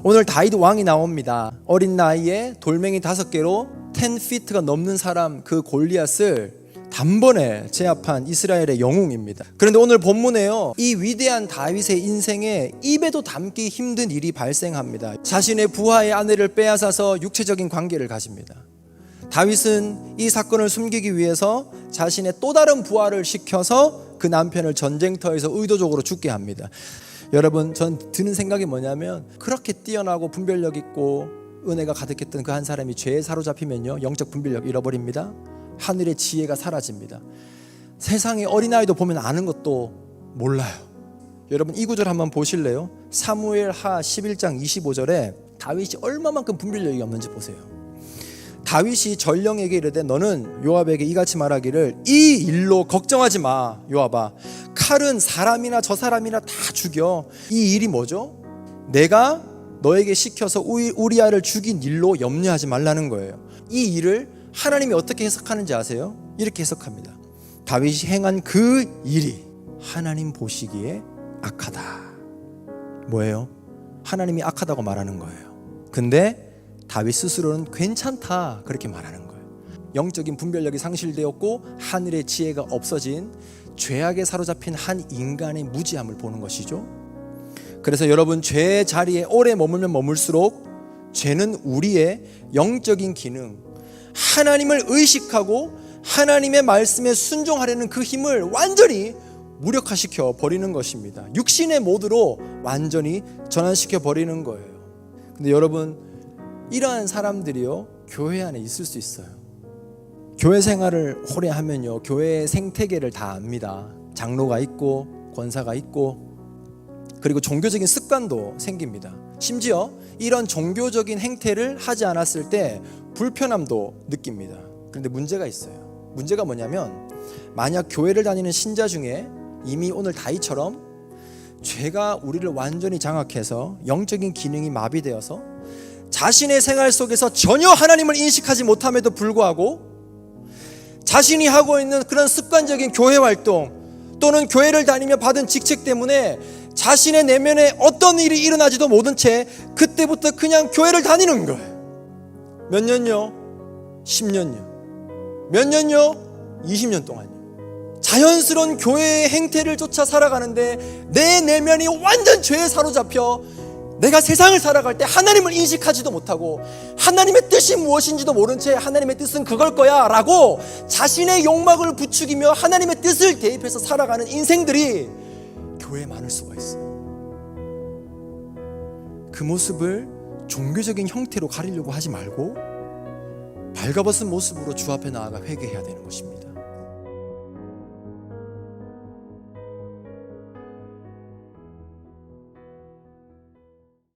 오늘 다윗 왕이 나옵니다. 어린 나이에 돌멩이 5개로 10피트가 넘는 사람 그 골리앗을 단번에 제압한 이스라엘의 영웅입니다. 그런데 오늘 본문에요, 이 위대한 다윗의 인생에 입에도 담기 힘든 일이 발생합니다. 자신의 부하의 아내를 빼앗아서 육체적인 관계를 가집니다. 다윗은 이 사건을 숨기기 위해서 자신의 또 다른 부하를 시켜서 그 남편을 전쟁터에서 의도적으로 죽게 합니다. 여러분, 전 드는 생각이 뭐냐면, 그렇게 뛰어나고 분별력 있고 은혜가 가득했던 그 한 사람이 죄에 사로잡히면요, 영적 분별력 잃어버립니다. 하늘의 지혜가 사라집니다. 세상의 어린아이도 보면 아는 것도 몰라요. 여러분, 이 구절 한번 보실래요? 사무엘하 11장 25절에 다윗이 얼마만큼 분별력이 없는지 보세요. 다윗이 전령에게 이르되 너는 요압에게 이같이 말하기를 이 일로 걱정하지 마. 요압아, 칼은 사람이나 저 사람이나 다 죽여. 이 일이 뭐죠? 내가 너에게 시켜서 우리아를 죽인 일로 염려하지 말라는 거예요. 이 일을 하나님이 어떻게 해석하는지 아세요? 이렇게 해석합니다. 다윗이 행한 그 일이 하나님 보시기에 악하다. 뭐예요? 하나님이 악하다고 말하는 거예요. 근데 다윗 스스로는 괜찮다, 그렇게 말하는 거예요. 영적인 분별력이 상실되었고 하늘의 지혜가 없어진 죄악에 사로잡힌 한 인간의 무지함을 보는 것이죠. 그래서 여러분, 죄의 자리에 오래 머물면 머물수록 죄는 우리의 영적인 기능, 하나님을 의식하고 하나님의 말씀에 순종하려는 그 힘을 완전히 무력화시켜 버리는 것입니다. 육신의 모드로 완전히 전환시켜 버리는 거예요. 근데 여러분, 이러한 사람들이요, 교회 안에 있을 수 있어요. 교회 생활을 오래 하면요, 교회의 생태계를 다 압니다. 장로가 있고 권사가 있고, 그리고 종교적인 습관도 생깁니다. 심지어 이런 종교적인 행태를 하지 않았을 때 불편함도 느낍니다. 그런데 문제가 있어요. 문제가 뭐냐면, 만약 교회를 다니는 신자 중에 이미 오늘 다윗처럼 죄가 우리를 완전히 장악해서 영적인 기능이 마비되어서 자신의 생활 속에서 전혀 하나님을 인식하지 못함에도 불구하고 자신이 하고 있는 그런 습관적인 교회 활동 또는 교회를 다니며 받은 직책 때문에 자신의 내면에 어떤 일이 일어나지도 못한 채 그때부터 그냥 교회를 다니는 거예요. 몇 년요? 10년요. 몇 년요? 20년 동안요. 자연스러운 교회의 행태를 쫓아 살아가는데 내 내면이 완전 죄에 사로잡혀 내가 세상을 살아갈 때 하나님을 인식하지도 못하고 하나님의 뜻이 무엇인지도 모른 채 하나님의 뜻은 그걸 거야 라고 자신의 욕망을 부추기며 하나님의 뜻을 대입해서 살아가는 인생들이 교회에 많을 수가 있어요. 그 모습을 종교적인 형태로 가리려고 하지 말고 발가벗은 모습으로 주 앞에 나아가 회개해야 되는 것입니다.